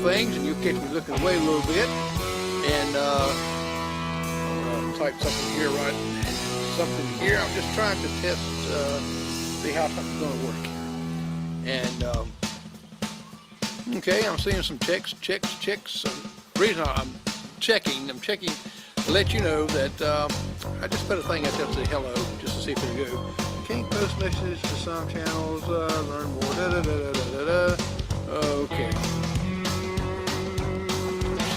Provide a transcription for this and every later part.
things, and you'll catch me looking away a little bit. And I'm gonna type something here, right? Something here. I'm just trying to test, see how something's gonna work here. And okay, I'm seeing some checks. The reason I'm checking to let you know that I just put a thing out there to say hello, just to see if it'll go. Can't post messages to some channels, learn more, Okay.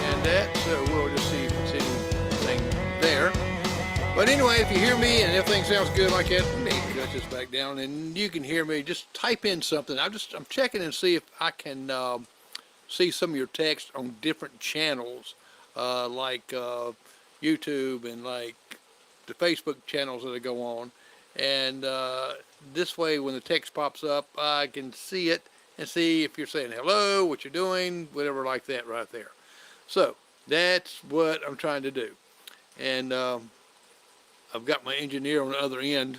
And that, so we'll just see if it's anything there. But anyway, if you hear me and everything sounds good like that, let me cut this back down and you can hear me. Just type in something. I'm checking and see if I can see some of your text on different channels, like YouTube and like the Facebook channels that I go on. And this way, when the text pops up, I can see it and see if you're saying hello, what you're doing, whatever like that right there. So that's what I'm trying to do. And I've got my engineer on the other end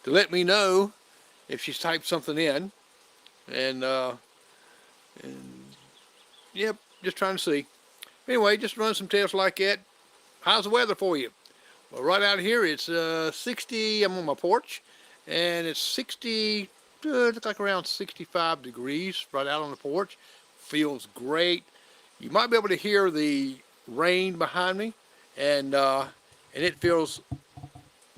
to let me know if she's typed something in. And yep, just trying to see. Anyway, just run some tests like that. How's the weather for you? Well, right out here it's 60. I'm on my porch, and it's 60. Looks like around 65 degrees right out on the porch. Feels great. You might be able to hear the rain behind me, and it feels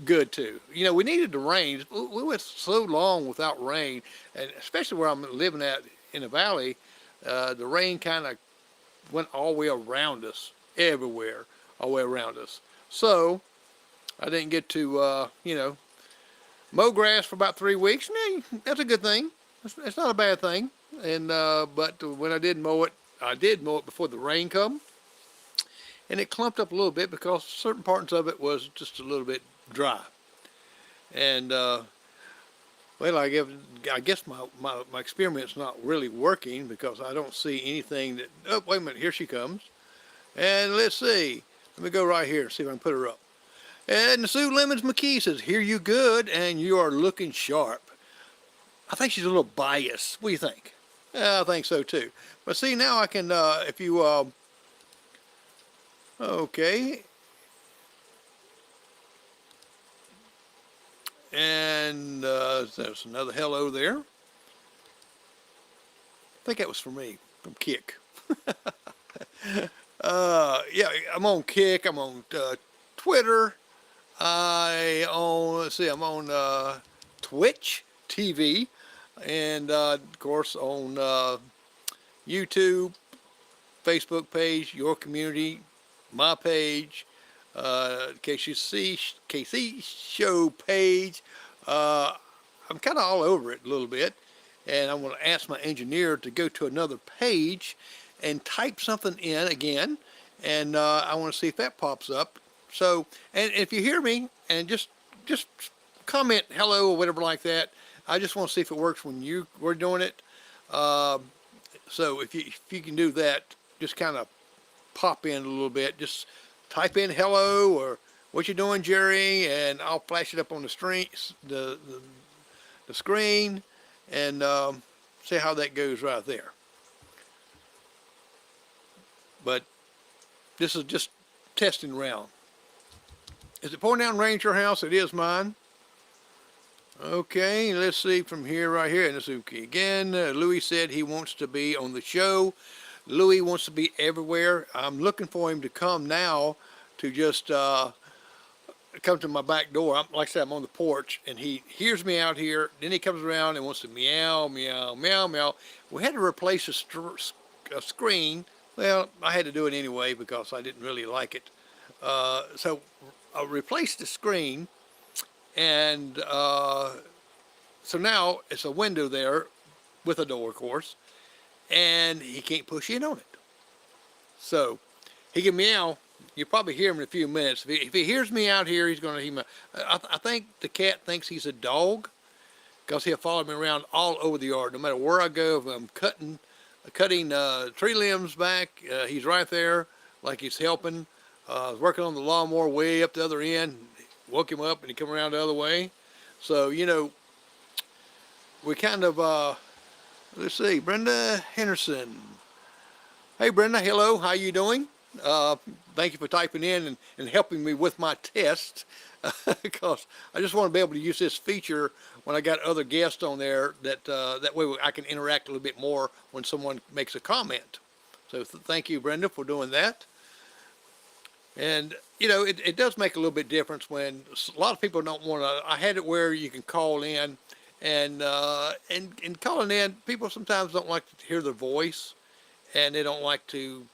good too. You know, we needed the rain. We went so long without rain, and especially where I'm living at in the valley, the rain kind of went all the way around us, everywhere, all the way around us. So I didn't get to, you know, mow grass for about 3 weeks. That's a good thing. It's not a bad thing. And but when I did mow it before the rain come, and it clumped up a little bit because certain parts of it was just a little bit dry. And well, I guess my experiment's not really working because I don't see anything that. Oh, wait a minute, here she comes. And let's see. Let me go right here and see if I can put her up. And Sue Lemons McKee says, "Hear you good, and you are looking sharp." I think she's a little biased. What do you think? Yeah, I think so too. But see, now I can, if you, okay. And there's another hello there. I think that was for me, from Kick. Yeah, I'm on Kick. I'm on Twitter. I'm on Twitch TV, and of course on YouTube, Facebook page, Your Community, my page, KC Show page. I'm kind of all over it a little bit, and I'm going to ask my engineer to go to another page and type something in again, and I want to see if that pops up. So, and if you hear me, and just comment hello or whatever like that. I just want to see if it works when you were doing it. So if you can do that, just kind of pop in a little bit. Just type in hello or what you doing, Jerry, and I'll flash it up on the screen, and see how that goes right there. But this is just testing around. Is it pouring down rain at your house? It is mine. Okay, let's see from here, right here. And this is again. Louis said he wants to be on the show. Louis wants to be everywhere. I'm looking for him to come now to just come to my back door. Like I said, I'm on the porch, and he hears me out here. Then he comes around and wants to meow, meow, meow, meow. We had to replace a screen. Well, I had to do it anyway because I didn't really like it. So I replaced the screen, and so now it's a window there with a door, of course, and he can't push in on it. So he can meow. You'll probably hear him in a few minutes. If he hears me out here, he's going to hear me. I think the cat thinks he's a dog because he'll follow me around all over the yard. No matter where I go, if I'm cutting tree limbs back, he's right there like he's helping. I was working on the lawnmower way up the other end, woke him up, and he come around the other way. So, you know, we kind of, let's see, Brenda Henderson. Hey Brenda, hello, how you doing? Uh, Thank you for typing in and helping me with my test because I just want to be able to use this feature when I got other guests on there that way I can interact a little bit more when someone makes a comment. So thank you Brenda for doing that. And you know, it does make a little bit difference when a lot of people don't want to. I had it where you can call in, and calling in, people sometimes don't like to hear the voice, and they don't like to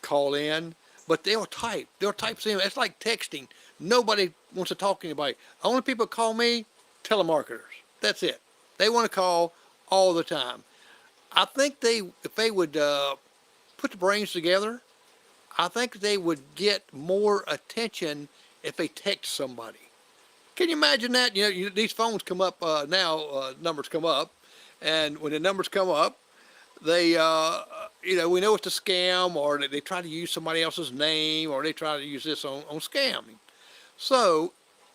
call in, but they'll type. They'll type. It's like texting. Nobody wants to talk to anybody. Only people call me telemarketers. That's it. They want to call all the time. I think if they would put the brains together, I think they would get more attention if they text somebody. Can you imagine that? These phones come up now, numbers come up, and when the numbers come up, they, we know it's a scam, or they try to use somebody else's name, or they try to use this on scamming. So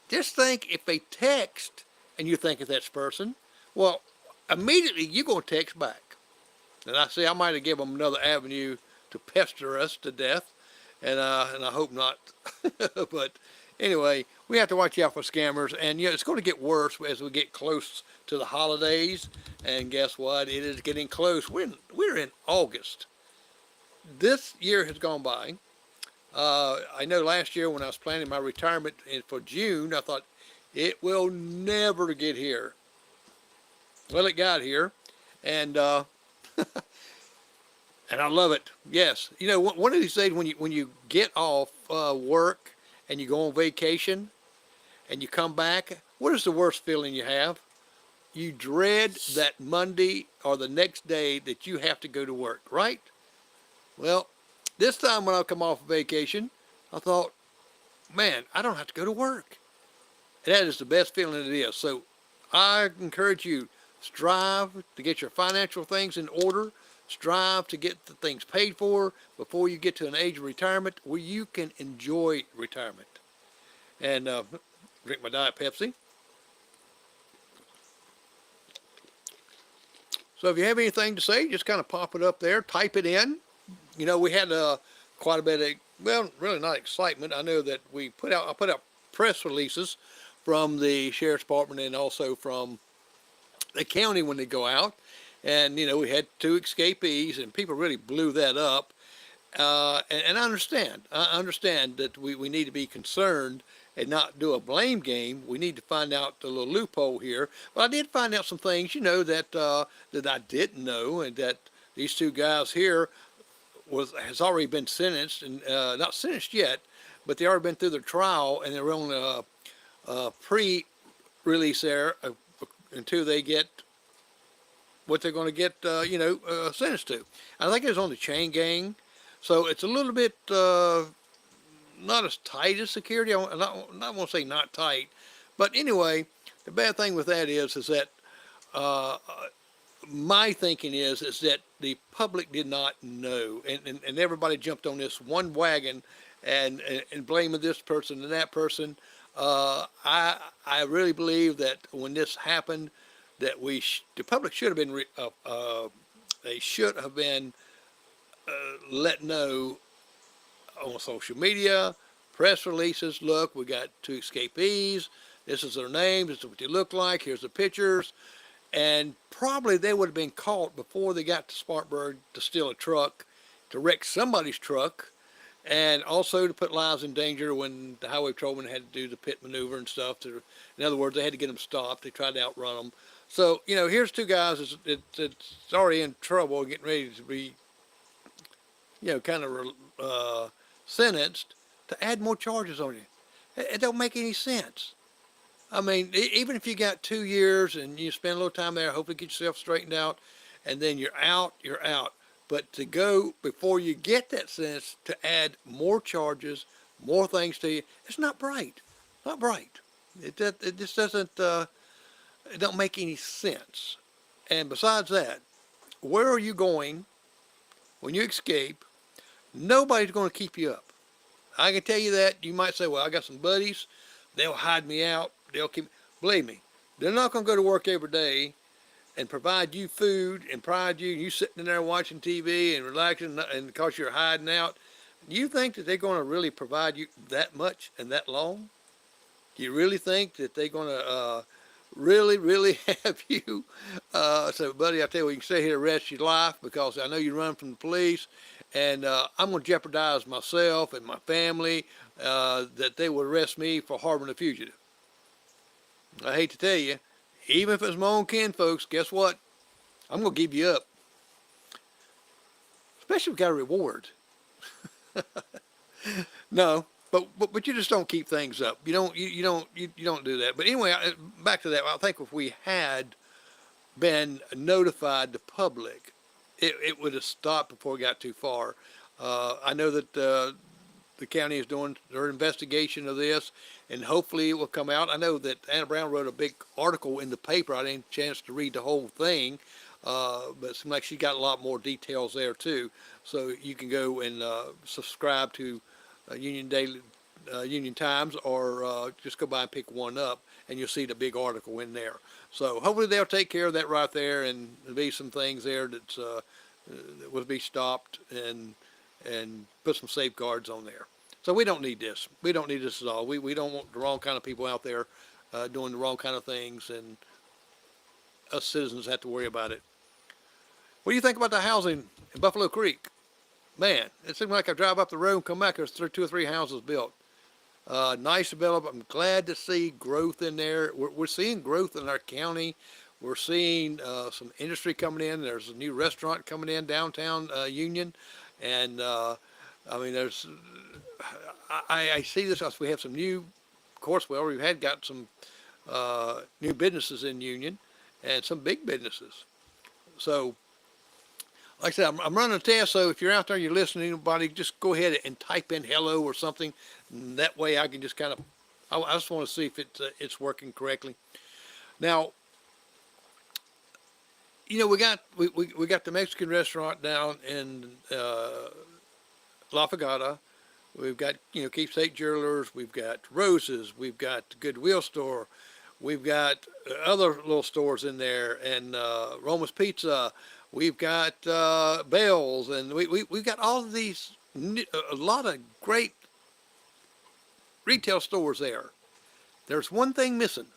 just think if they text and you think of that person, well, immediately you're going to text back. And I say I might have given them another avenue to pester us to death, and I hope not. But anyway, we have to watch out for scammers, and it's going to get worse as we get close to the holidays. And guess what? It is getting close. We're in August. This year has gone by. I know last year when I was planning my retirement for June, I thought it will never get here. Well, it got here, and and I love it. Yes, one of these days when you get off work and you go on vacation and you come back, what is the worst feeling you have? You dread that Monday or the next day that you have to go to work, right? Well, this time when I come off vacation, I thought, man, I don't have to go to work. And that is the best feeling it is. So I encourage you, strive to get your financial things in order. Strive to get the things paid for before you get to an age of retirement where you can enjoy retirement. And drink my Diet Pepsi. So if you have anything to say, just kind of pop it up there, type it in. We had quite a bit of, well, really not excitement. I know that I put out press releases from the Sheriff's Department and also from the county when they go out. And, we had 2 escapees, and people really blew that up. And I understand. I understand that we need to be concerned and not do a blame game. We need to find out the little loophole here. But I did find out some things, that I didn't know, and that these 2 guys here has already been sentenced, and not sentenced yet, but they already been through their trial, and they're on a pre-release there until they get what they're going to get, sentenced to. I think it was on the chain gang, so it's a little bit not as tight as security. I don't want to say not tight, but anyway, the bad thing with that is that my thinking is that the public did not know, and everybody jumped on this one wagon and blaming this person and that person. I really believe that when this happened, that the public should have been they should have been let know on social media, press releases. Look, we got 2 escapees. This is their names. This is what they look like. Here's the pictures. And probably they would have been caught before they got to Spartanburg to steal a truck, to wreck somebody's truck, and also to put lives in danger when the highway patrolman had to do the pit maneuver and stuff. In other words, they had to get them stopped. They tried to outrun them. So, here's 2 guys that's already in trouble, getting ready to be, kind of sentenced, to add more charges on you. It don't make any sense. I mean, even if you got 2 years and you spend a little time there, hopefully get yourself straightened out, and then you're out, you're out. But to go before you get that sentence to add more charges, more things to you, it's not bright. Not bright. It just doesn't, it don't make any sense. And besides that, where are you going when you escape? Nobody's going to keep you up. I can tell you that. You might say, well, I got some buddies. They'll hide me out. They'll keep, believe me, they're not going to go to work every day and provide you food and provide you sitting in there watching TV and relaxing, and because you're hiding out, you think that they're going to really provide you that much and that long? Do you really think that they're going to really have you? So, buddy, I tell you, you can stay here the rest of your life because I know you run from the police, and I'm going to jeopardize myself and my family that they would arrest me for harboring a fugitive. I hate to tell you, even if it's my own kin folks, guess what? I'm going to give you up, especially if we got a reward. No, but you just don't keep things up. You don't do that. But anyway, back to that. I think if we had been notified the public, it would have stopped before it got too far. I know that the county is doing their investigation of this, and hopefully it will come out. I know that Anna Brown wrote a big article in the paper. I didn't have a chance to read the whole thing, but it seemed like she got a lot more details there too. So you can go and subscribe to Union Daily, Union Times, or just go by and pick one up, and you'll see the big article in there. So hopefully they'll take care of that right there, and there'll be some things there that will be stopped and put some safeguards on there. So we don't need this. We don't need this at all. We don't want the wrong kind of people out there doing the wrong kind of things, and us citizens have to worry about it. What do you think about the housing in Buffalo Creek? Man, it seemed like I drive up the road and come back, there's 2 or 3 houses built. Nice development. I'm glad to see growth in there. We're seeing growth in our county. We're seeing some industry coming in. There's a new restaurant coming in downtown Union. And I mean, I see this as we have some new, of course, we already had got some new businesses in Union and some big businesses. So, like I said, I'm running a test, so if you're out there, you're listening to anybody, just go ahead and type in hello or something. And that way I can just kind of, I just want to see if it's working correctly. Now, you know, we got the Mexican restaurant down in La Fagata. We've got, you know, Keepsake Jewelers. We've got Roses. We've got the Goodwill store. We've got other little stores in there, and Roma's Pizza. We've got Bell's, and we've got all of these, a lot of great retail stores there. There's one thing missing.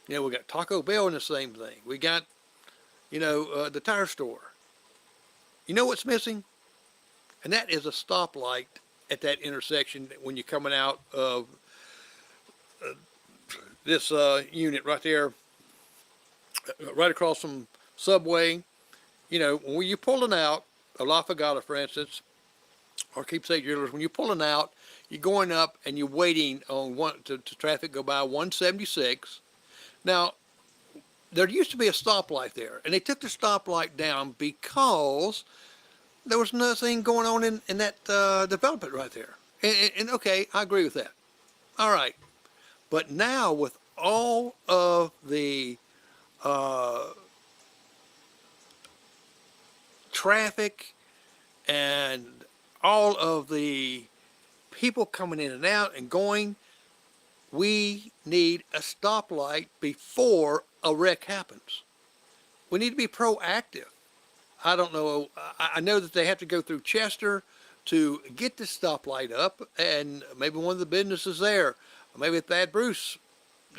You know, we got Taco Bell in the same thing. We got, you know, the tire store. You know what's missing? And that is a stoplight at that intersection when you're coming out of this unit right there, right across from Subway. You know, when you're pulling out of La Fagata, for instance, or Keepsake Jewelers, when you're pulling out, you're going up and you're waiting on to traffic go by 176. Now, there used to be a stoplight there, and they took the stoplight down because there was nothing going on in that development right there. And okay, I agree with that. All right. But now with all of the traffic and all of the people coming in and out and going, we need a stoplight before a wreck happens. We need to be proactive. I don't know. I know that they have to go through Chester to get the stoplight up, and maybe one of the businesses there, maybe Thad Bruce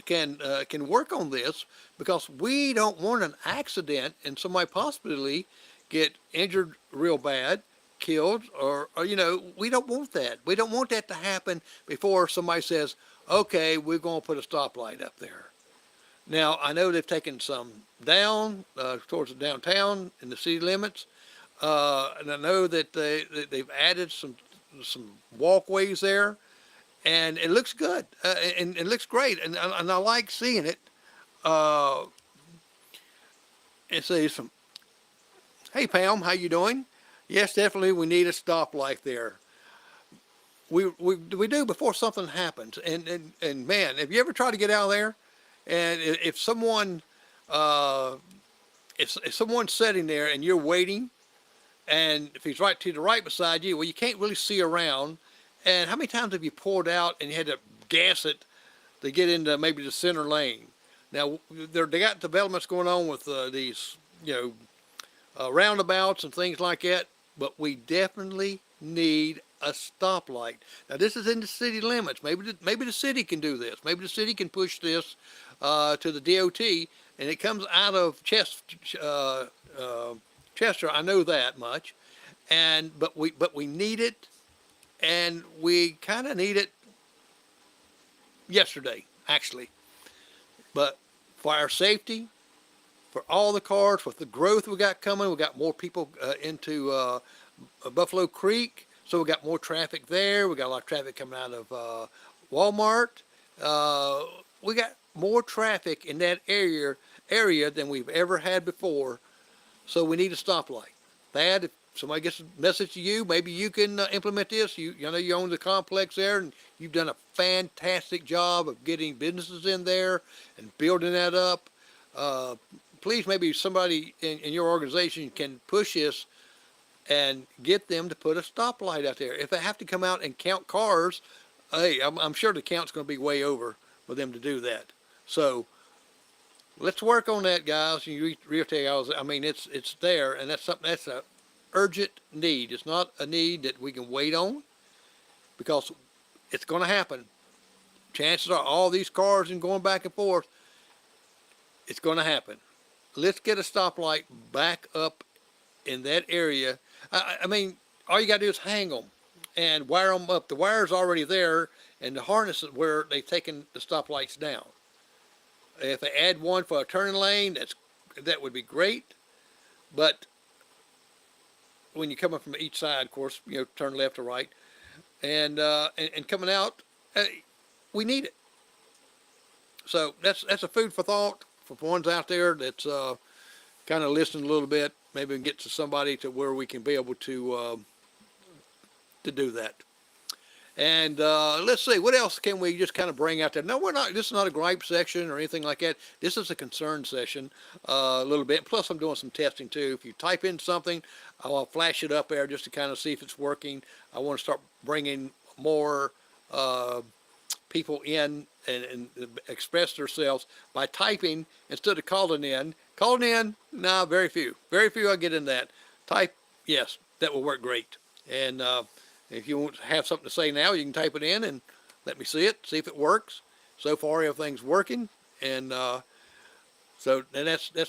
can work on this, because we don't want an accident and somebody possibly get injured real bad, killed, or you know, we don't want that. We don't want that to happen before somebody says, okay, we're going to put a stoplight up there. Now, I know they've taken some down towards the downtown in the city limits, and I know that they've added some walkways there, and it looks good, and it looks great, and I like seeing it. And say some, hey Pam, how you doing? Yes, definitely, we need a stoplight there. We do before something happens, and man, have you ever tried to get out of there? And if someone, if someone's sitting there and you're waiting, and if he's right to the right beside you, well, you can't really see around. And how many times have you pulled out and you had to gas it to get into maybe the center lane? Now they got developments going on with these, roundabouts and things like that, but we definitely need a stoplight. Now this is in the city limits. Maybe the city can do this. Maybe the city can push this to the DOT, and it comes out of Chester. I know that much, and but we need it, and we kind of need it yesterday actually. But for our safety, for all the cars, with the growth we got coming, we got more people into Buffalo Creek, so we got more traffic there. We got a lot of traffic coming out of Walmart. We got more traffic in that area than we've ever had before. So we need a stoplight. Thad, if somebody gets a message to you, maybe you can implement this. You know you own the complex there, and you've done a fantastic job of getting businesses in there and building that up. Please, maybe somebody in your organization can push this and get them to put a stoplight out there. If they have to come out and count cars, hey, I'm sure the count's going to be way over for them to do that. So let's work on that, guys. I mean, it's there, and that's something that's a urgent need. It's not a need that we can wait on, because it's going to happen. Chances are all these cars and going back and forth, it's going to happen. Let's get a stoplight back up in that area. I mean, all you got to do is hang them and wire them up. The wire's already there, and the harness is where they've taken the stoplights down. If they add one for a turning lane, that would be great. But when you're coming from each side, of course, turn left or right, and coming out, we need it. So that's a food for thought for ones out there that's kind of listening a little bit. Maybe we can get to somebody to where we can be able to do that. And let's see, what else can we just kind of bring out there? No, this is not a gripe section or anything like that. This is a concern session a little bit. Plus, I'm doing some testing too. If you type in something, I'll flash it up there just to kind of see if it's working. I want to start bringing more people in and express themselves by typing instead of calling in. Calling in, nah, very few. Very few I get in that. Type, yes, that will work great. And if you want to have something to say now, you can type it in and let me see it, see if it works. So far, everything's working, and that's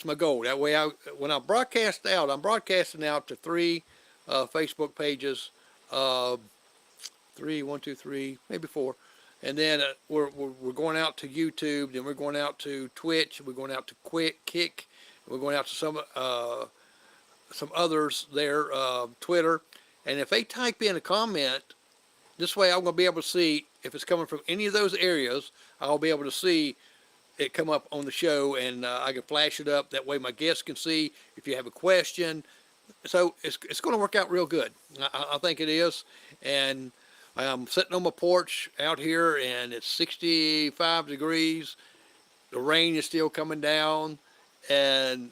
my goal. That way, when I broadcast out, I'm broadcasting out to 3 Facebook pages, 3, 1, 2, 3, maybe 4, and then we're going out to YouTube, then we're going out to Twitch, we're going out to Kick, we're going out to some others there, Twitter. And if they type in a comment, this way I'm going to be able to see if it's coming from any of those areas. I'll be able to see it come up on the show, and I can flash it up. That way my guests can see if you have a question. So it's going to work out real good. I think it is. And I'm sitting on my porch out here, and it's 65 degrees. The rain is still coming down, and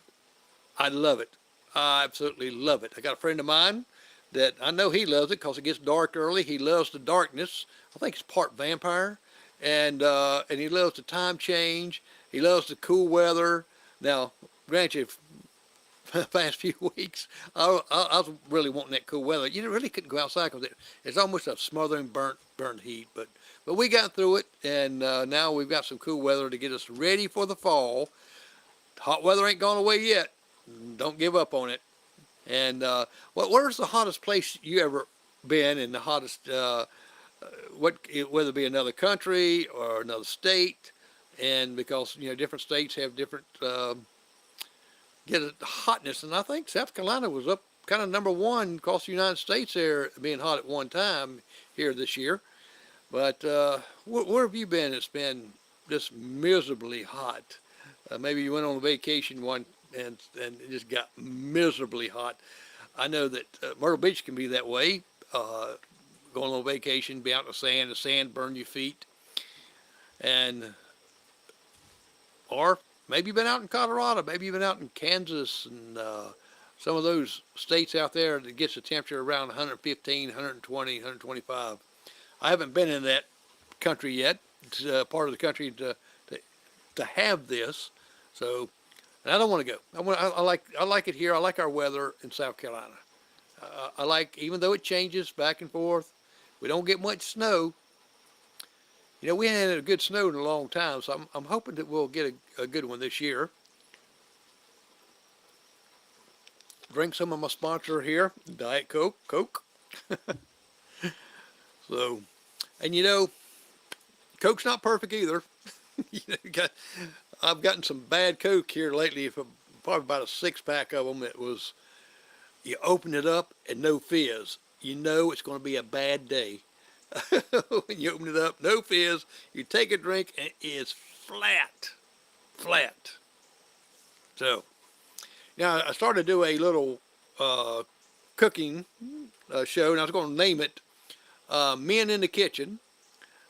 I love it. I absolutely love it. I got a friend of mine that I know he loves it because it gets dark early. He loves the darkness. I think he's part vampire, and he loves the time change. He loves the cool weather. Now, granted, the past few weeks, I was really wanting that cool weather. You really couldn't go outside because it's almost a smothering burnt heat. But we got through it, and now we've got some cool weather to get us ready for the fall. Hot weather ain't gone away yet. Don't give up on it. And where's the hottest place you ever been, and the hottest, whether it be another country or another state? And because, different states have different, get a hotness. And I think South Carolina was up kind of #1 across the United States there, being hot at one time here this year. But where have you been? It's been just miserably hot. Maybe you went on a vacation and it just got miserably hot. I know that Myrtle Beach can be that way. Going on vacation, be out in the sand burn your feet. Or maybe you've been out in Colorado, maybe you've been out in Kansas, and some of those states out there that gets the temperature around 115, 120, 125. I haven't been in that country yet. It's part of the country that to have this. So, and I don't want to go. I like it here. I like our weather in South Carolina. I like, even though it changes back and forth, we don't get much snow. You know, we haven't had a good snow in a long time, so I'm hoping that we'll get a good one this year. Drink some of my sponsor here, Diet Coke. So, and you know, Coke's not perfect either. You know, I've gotten some bad Coke here lately, probably about a 6-pack of them. It was, you open it up and no fizz. You know it's going to be a bad day. When you open it up, no fizz. You take a drink and it's flat. So, now I started to do a little cooking show, and I was going to name it Men in the Kitchen.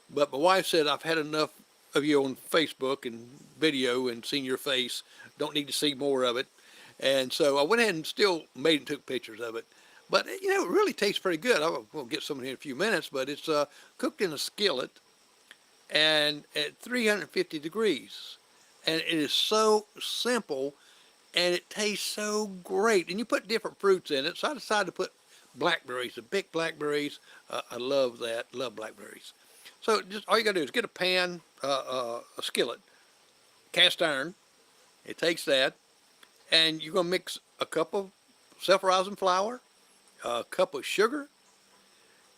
But my wife said, I've had enough of you on Facebook and video and seen your face. Don't need to see more of it. And so I went ahead and still made and took pictures of it. But, you know, it really tastes pretty good. We'll get some in here in a few minutes, but it's cooked in a skillet and at 350 degrees. And it is so simple, and it tastes so great. And you put different fruits in it. So I decided to put blackberries, the big blackberries. I love that, love blackberries. So just all you got to do is get a pan, a skillet, cast iron. It takes that, and you're going to mix a cup of self-rising flour, a cup of sugar,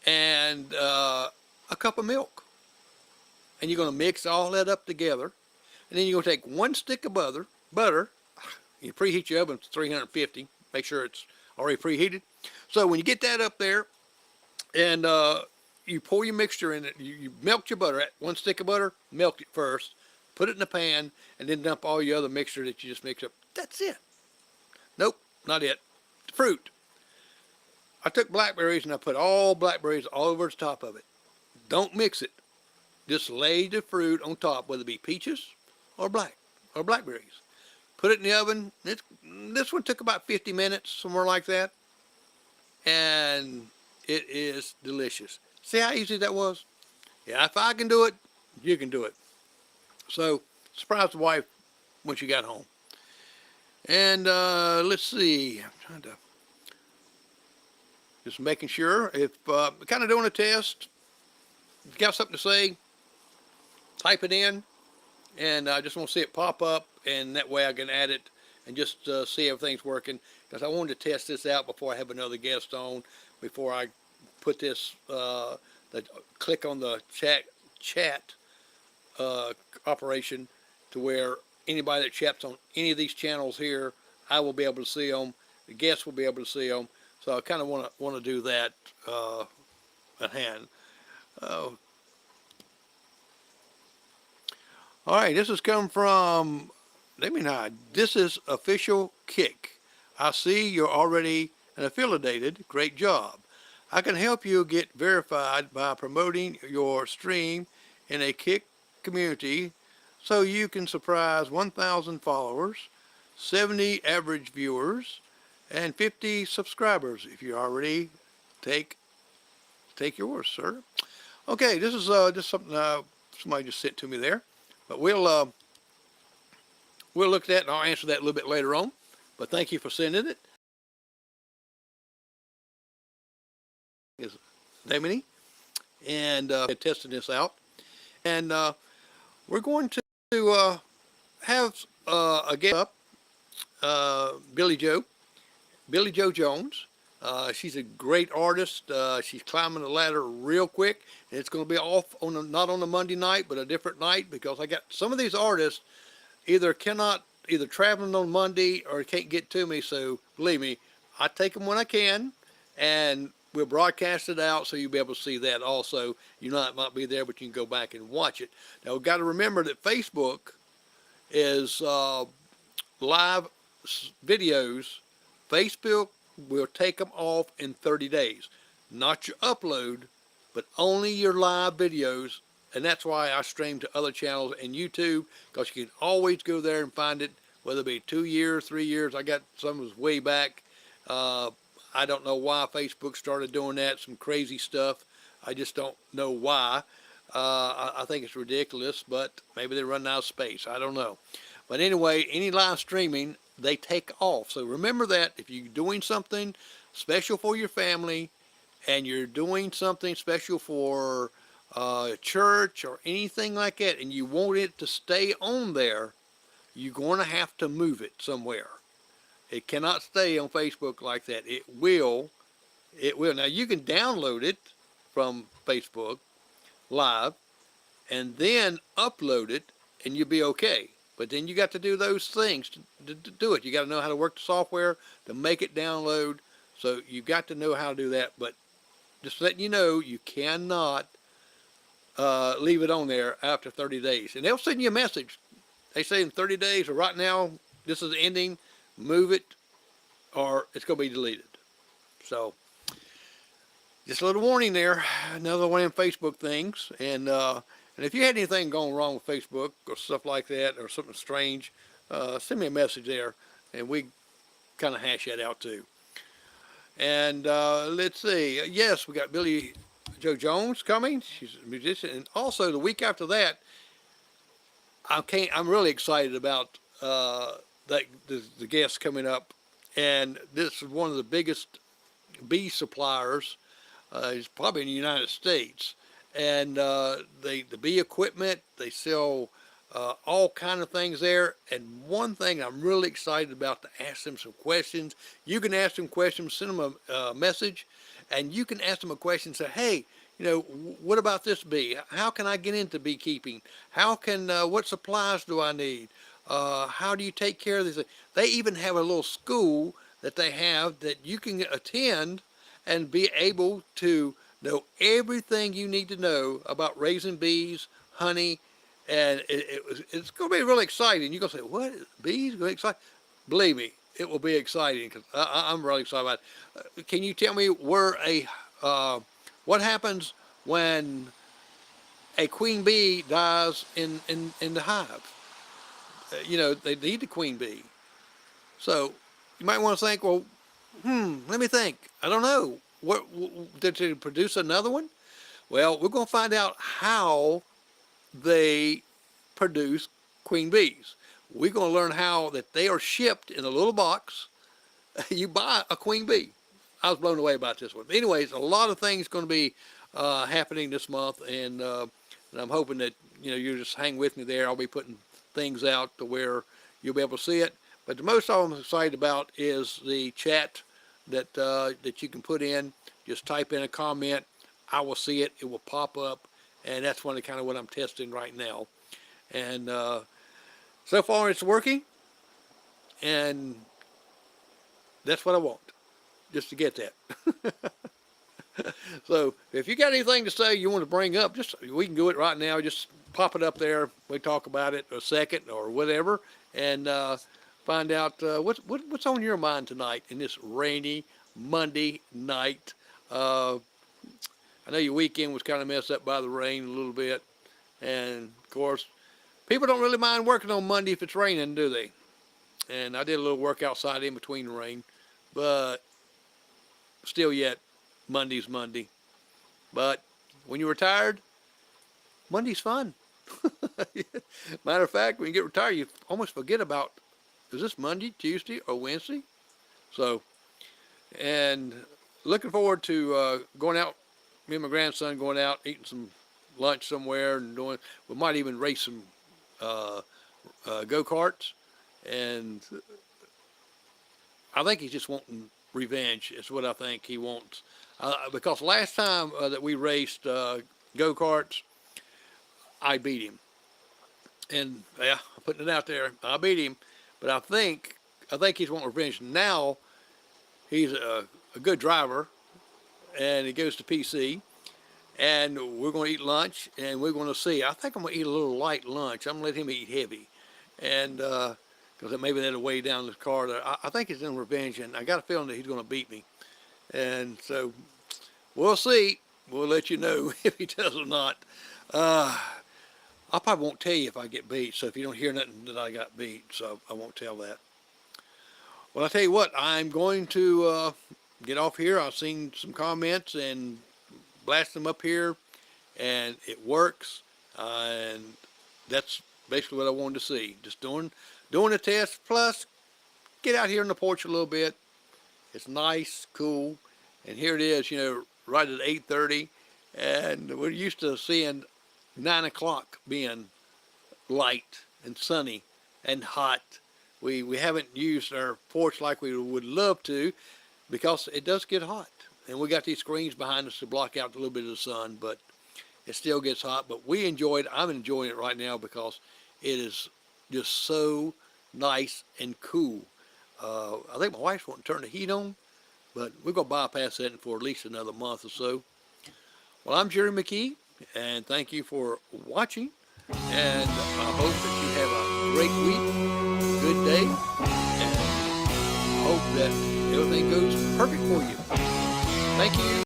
and a cup of milk. And you're going to mix all that up together. And then you're going to take 1 stick of butter. You preheat your oven to 350. Make sure it's already preheated. So when you get that up there, and you pour your mixture in it, you melt your butter. 1 stick of butter, melt it first, put it in the pan, and then dump all your other mixture that you just mixed up. That's it. Nope, not it. The fruit. I took blackberries and I put all blackberries all over the top of it. Don't mix it. Just lay the fruit on top, whether it be peaches or blackberries. Put it in the oven. This one took about 50 minutes, somewhere like that. And it is delicious. See how easy that was? Yeah, if I can do it, you can do it. So, surprised the wife when she got home. And let's see. I'm trying to just making sure. If kind of doing a test. If you got something to say, type it in, and I just want to see it pop up, and that way I can add it and just see everything's working. Because I wanted to test this out before I have another guest on, before I put this, click on the chat operation to where anybody that chats on any of these channels here, I will be able to see them. The guests will be able to see them. So I kind of want to do that at hand. All right, this has come from, let me know, this is Official Kick. I see you're already an affiliated. Great job. I can help you get verified by promoting your stream in a Kick community so you can surprise 1,000 followers, 70 average viewers, and 50 subscribers if you already take yours, sir. Okay, this is just something somebody just sent to me there, but we'll look at that and I'll answer that a little bit later on. But thank you for sending it. Is Damini and testing this out, and we're going to have a guest up, Billy Joe Jones. She's a great artist. She's climbing the ladder real quick, and it's going to be off on not on a Monday night, but a different night, because I got some of these artists either traveling on Monday or can't get to me. So believe me, I take them when I can, and we'll broadcast it out so you'll be able to see that also. You know, it might be there, but you can go back and watch it. Now we've got to remember that Facebook is live videos. Facebook will take them off in 30 days. Not your upload, but only your live videos. And that's why I stream to other channels and YouTube, because you can always go there and find it, whether it be 2 years, 3 years. I got some was way back. I don't know why Facebook started doing that, some crazy stuff. I just don't know why. I think it's ridiculous, but maybe they're running out of space. I don't know. But anyway, any live streaming, they take off. So remember that if you're doing something special for your family and you're doing something special for church or anything like that, and you want it to stay on there, you're going to have to move it somewhere. It cannot stay on Facebook like that. It will. It will. Now you can download it from Facebook Live and then upload it, and you'll be okay. But then you got to do those things to do it. You got to know how to work the software to make it download. So you got to know how to do that. But just letting you know, you cannot leave it on there after 30 days. And they'll send you a message. They say in 30 days, or right now, this is ending, move it, or it's going to be deleted. So just a little warning there. Another one of them Facebook things. And if you had anything going wrong with Facebook or stuff like that, or something strange, send me a message there, and we kind of hash that out too. And let's see. Yes, we got Billy Joe Jones coming. She's a musician, and also the week after that, I'm really excited about the guests coming up, and this is one of the biggest bee suppliers. It's probably in the United States, and the bee equipment, they sell all kind of things there. And one thing I'm really excited about, to ask them some questions. You can ask them questions, send them a message, and you can ask them a question. Say, hey, what about this bee? How can I get into beekeeping? How can what supplies do I need? How do you take care of this? They even have a little school that they have that you can attend and be able to know everything you need to know about raising bees, honey, and it's going to be really exciting. You're going to say, what? Bees? Going to be exciting? Believe me, it will be exciting, because I'm really excited about it. Can you tell me what happens when a queen bee dies in the hive? They need the queen bee. So you might want to think, well, let me think. I don't know. What did they produce another one? Well, we're going to find out how they produce queen bees. We're going to learn how that they are shipped in a little box. You buy a queen bee. I was blown away about this one. Anyways, a lot of things going to be happening this month, and I'm hoping that you just hang with me there. I'll be putting things out to where you'll be able to see it. But the most I'm excited about is the chat that you can put in. Just type in a comment. I will see it. It will pop up, and that's kind of what I'm testing right now. And so far it's working, and that's what I want, just to get that. So if you got anything to say you want to bring up, we can do it right now. Just pop it up there. We talk about it a second or whatever, and find out what's on your mind tonight in this rainy Monday night. I know your weekend was kind of messed up by the rain a little bit, and of course, people don't really mind working on Monday if it's raining, do they? And I did a little work outside in between the rain, but still yet, Monday's Monday. But when you're retired, Monday's fun. Matter of fact, when you get retired, you almost forget about, is this Monday, Tuesday, or Wednesday? So, and looking forward to going out, me and my grandson going out, eating some lunch somewhere, and we might even race some go-karts. And I think he's just wanting revenge. Is what I think he wants. Because last time that we raced go-karts, I beat him. And yeah, I'm putting it out there. I beat him, but I think he's wanting revenge. Now he's a good driver, and he goes to PC, and we're going to eat lunch, and we're going to see. I think I'm going to eat a little light lunch. I'm going to let him eat heavy, and because maybe that'll weigh down the car. I think he's in revenge, and I got a feeling that he's going to beat me. And so we'll see. We'll let you know if he does or not. I probably won't tell you if I get beat, so if you don't hear nothing that I got beat, so I won't tell that. Well, I tell you what, I'm going to get off here. I've seen some comments and blast them up here, and it works, and that's basically what I wanted to see. Just doing the test, plus get out here on the porch a little bit. It's nice, cool, and here it is, right at 8:30, and we're used to seeing 9 o'clock being light and sunny and hot. We haven't used our porch like we would love to, because it does get hot. And we got these screens behind us to block out a little bit of the sun, but it still gets hot. But I'm enjoying it right now because it is just so nice and cool. I think my wife's wanting to turn the heat on, but we're going to bypass that for at least another month or so. Well, I'm Jerry McKee, and thank you for watching. And I hope that you have a great week, good day, and I hope that everything goes perfect for you. Thank you.